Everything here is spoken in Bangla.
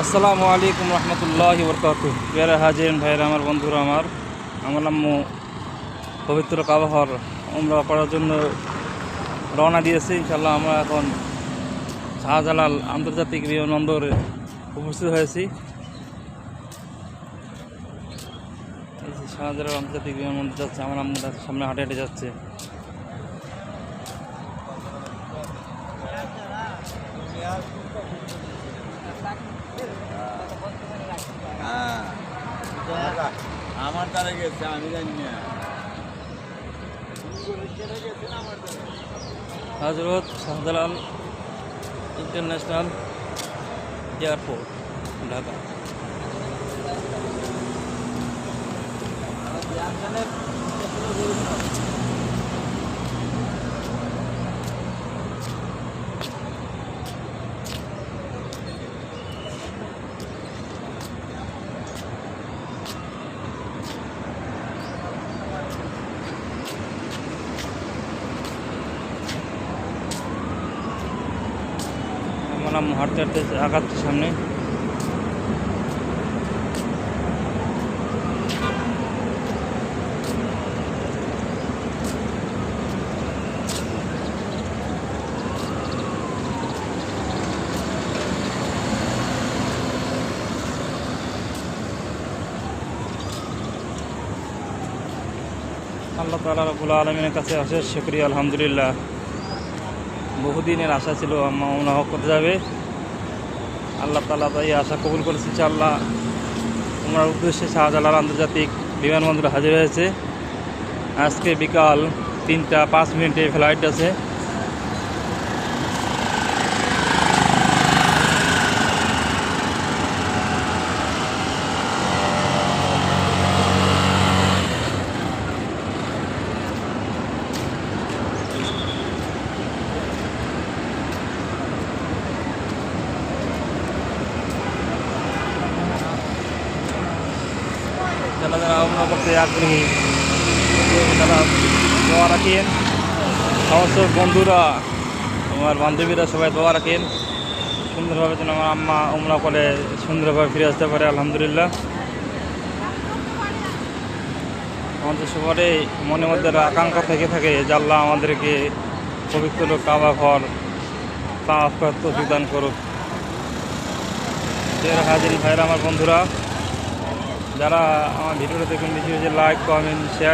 আসসালামু আলাইকুম রহমতুল্লাহি বরকাতুহ। প্রিয় হাজিরিন ভাইরা, আমার বন্ধুরা, আমার আম্মু পবিত্র কাবাহর উমরা করার জন্য রওনা দিয়েছি। ইনশাল্লাহ আমরা এখন শাহজালাল আন্তর্জাতিক বিমানবন্দরে উপস্থিত হয়েছি। শাহজালাল আন্তর্জাতিক বিমানবন্দর যাচ্ছে, আমার আম্মু সামনে হাঁটে হেঁটে যাচ্ছে। আমার তারা গেছে, আমি জানি না। হজরত শাহজালাল ইন্টারন্যাশনাল এয়ারপোর্ট, ঢাকা। আমার আম্মু হাঁটতে হাঁটতে আগাচ্ছে সামনে। আল্লাহ তাআলা রাব্বুল আলামিনের কাছে অশেষ শুকরিয়া, আলহামদুলিল্লাহ। বহুদিনের আশা ছিল আম্মা উমরা করতে যাবে, আল্লাহ তাআলা তাই আশা কবুল করেছে। ইনশাআল্লাহ উমরার উদ্দেশ্যে শাহজালাল আন্তর্জাতিক বিমানবন্দরে হাজির হয়েছে। আজকে বিকাল 3টা 5 মিনিটে ফ্লাইট আছে। যারা যারা উমরা করতে আগ্রহী তারা দোয়া রাখেন। সমস্ত বন্ধুরা, আমার বান্ধবীরা সবাই দোয়া রাখেন সুন্দরভাবে যেন আমার আম্মা উমরা করে সুন্দরভাবে ফিরে আসতে পারে, আলহামদুলিল্লাহ। আমাদের সবারই মনের মধ্যে আকাঙ্ক্ষা থেকে থাকে যে আল্লাহ আমাদেরকে পবিত্র কাবা ঘর তাওয়াফ করার তৌফিক দান করুক। হাজির ভাইরা, আমার বন্ধুরা, যারা আমার ভিডিওটা দেখুন, বেশি বেশি লাইক, কমেন্ট, শেয়ার